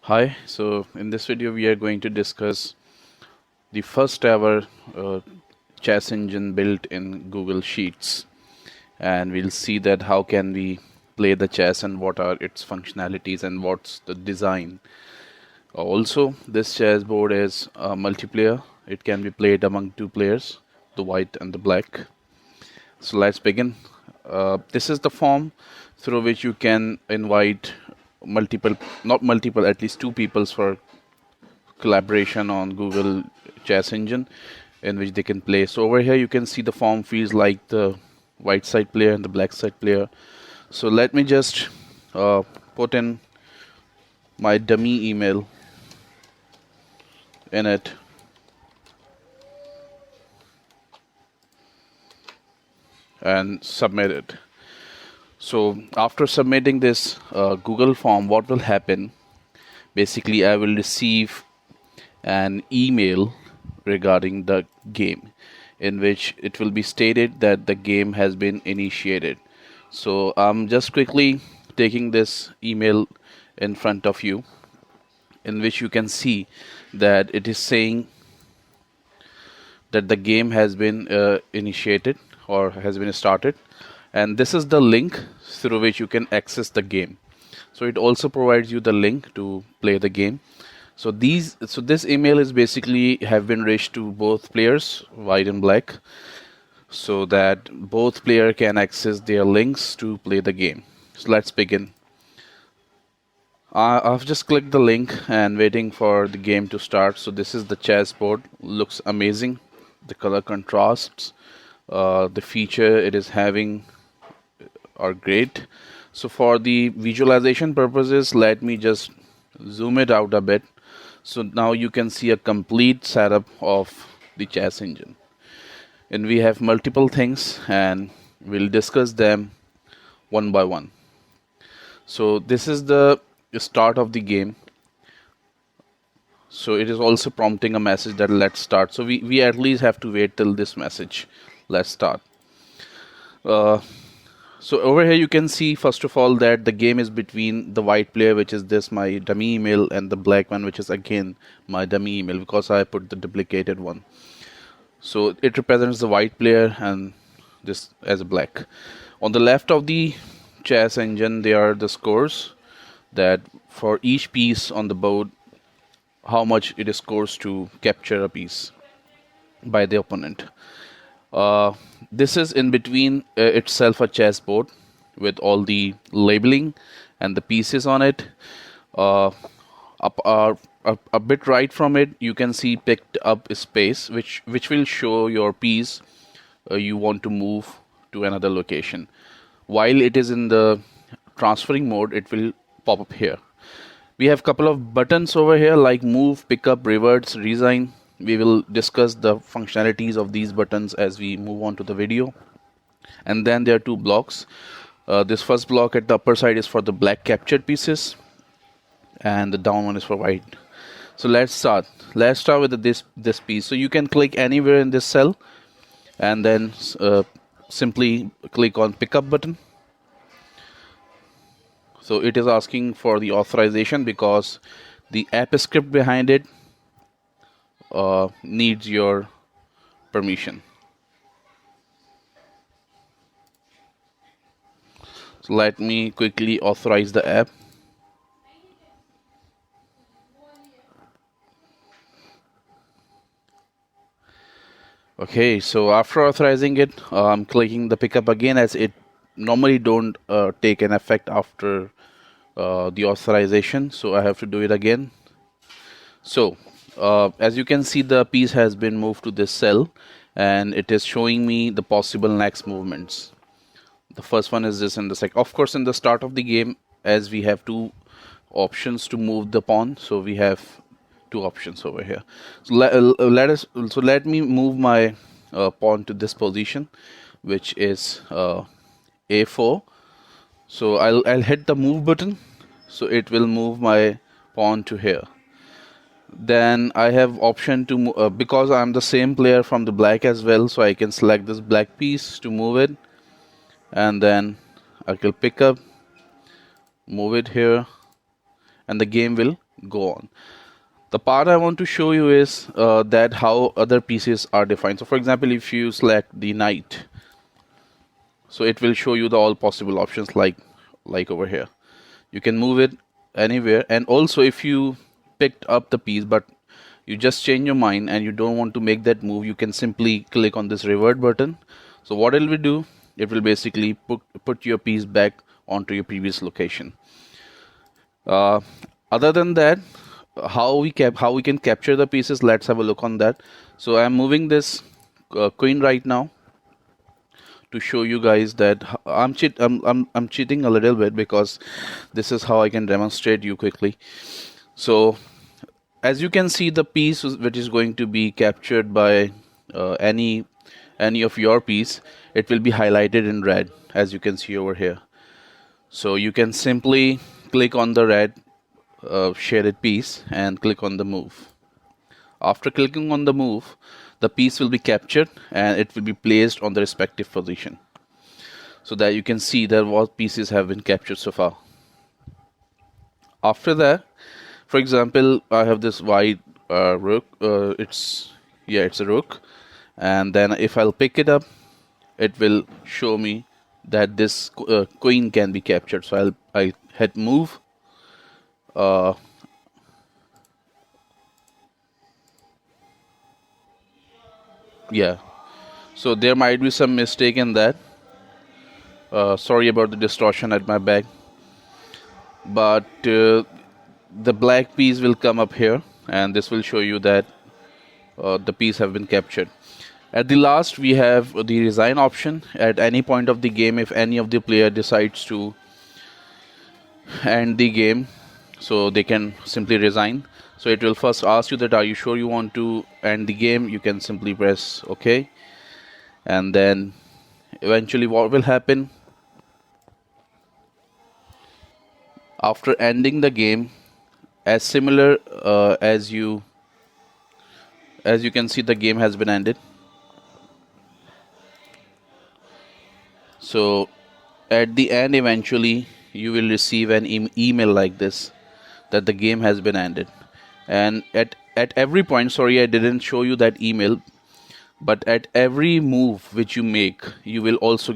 Hi, so in this video we are going to discuss the first ever uh, chess engine built in Google Sheets, and we'll see that how can we play the chess and what are its functionalities and what's the design. Also, this chessboard is multiplayer. It can be played among two players, the white and the black. So let's begin. This is the form through which you can invite multiple, not multiple, at least two peoples for collaboration on Google Chess Engine in which they can play. So over here you can see the form fields like the white side player and the black side player. So let me just put in my dummy email in it. And submit it. So after submitting this Google form, what will happen? Basically, I will receive an email regarding the game in which it will be stated that the game has been initiated. So I'm just quickly taking this email in front of you, in which you can see that it is saying that the game has been initiated or has been started, and this is the link through which you can access the game. So it also provides you the link to play the game. So this email is basically have been reached to both players, white and black, so that both player can access their links to play the game. So let's begin. I've just clicked the link and waiting for the game to start. So this is the chessboard. Looks amazing. The color contrasts, the feature it is having are great. So for the visualization purposes, let me just zoom it out a bit. So now you can see a complete setup of the chess engine. And we have multiple things and we'll discuss them one by one. So this is the start of the game. So it is also prompting a message that let's start. So we at least have to wait till this message. Let's start. So over here you can see first of all that the game is between the white player, which is this my dummy email, and the black one, which is again my dummy email because I put the duplicated one. So it represents the white player and this as black. On the left of the chess engine there are the scores that for each piece on the board how much it scores to capture a piece by the opponent. This is in between itself a chessboard with all the labeling and the pieces on it. A bit right from it, you can see picked up space, which will show your piece you want to move to another location. While it is in the transferring mode, it will pop up here. We have a couple of buttons over here like move, pickup, reverts, resign. We will discuss the functionalities of these buttons as we move on to the video. And then there are two blocks. This first block at the upper side is for the black captured pieces, and the down one is for white. So let's start. Let's start with this piece. So you can click anywhere in this cell, and then simply click on pickup button. So it is asking for the authorization because the app script behind it needs your permission. So let me quickly authorize the app. Okay, so after authorizing it, I'm clicking the pickup again, as it normally don't take an effect after the authorization, so I have to do it again. So as you can see, the piece has been moved to this cell and it is showing me the possible next movements. The first one is this, and the second, of course, in the start of the game, as we have two options to move the pawn, so we have two options over here. So let me move my pawn to this position, which is A4. So I'll hit the move button, so it will move my pawn to here. Then I have option to because I'm the same player from the black as well, so I can select this black piece to move it, and then I will pick up, move it here, and the game will go on. The part I want to show you is that how other pieces are defined. So for example, if you select the knight, so it will show you the all possible options like over here. You can move it anywhere, and also if you picked up the piece but you just change your mind and you don't want to make that move, you can simply click on this revert button. So what it will do, it will basically put your piece back onto your previous location. Other than that, how we can capture the pieces, let's have a look on that. So I'm moving this queen right now to show you guys that I'm cheating a little bit, because this is how I can demonstrate you quickly. So as you can see, the piece which is going to be captured by any of your piece, it will be highlighted in red, as you can see over here. So you can simply click on the red shaded piece and click on the move. After clicking on the move, the piece will be captured and it will be placed on the respective position, so that you can see that what pieces have been captured so far. After that, for example, I have this white rook. It's a rook, and then if I'll pick it up, it will show me that this queen can be captured. So I hit move. Yeah. So there might be some mistake in that. Sorry about the distortion at my back. But the black piece will come up here, and this will show you that the piece have been captured. At the last, we have the resign option. At any point of the game, if any of the player decides to end the game, so they can simply resign. So it will first ask you that, are you sure you want to end the game? You can simply press OK. And then eventually what will happen, after ending the game, as similar as you can see, the game has been ended. So at the end, eventually you will receive an email like this, that the game has been ended. And at every point, sorry I didn't show you that email, but at every move which you make, you will also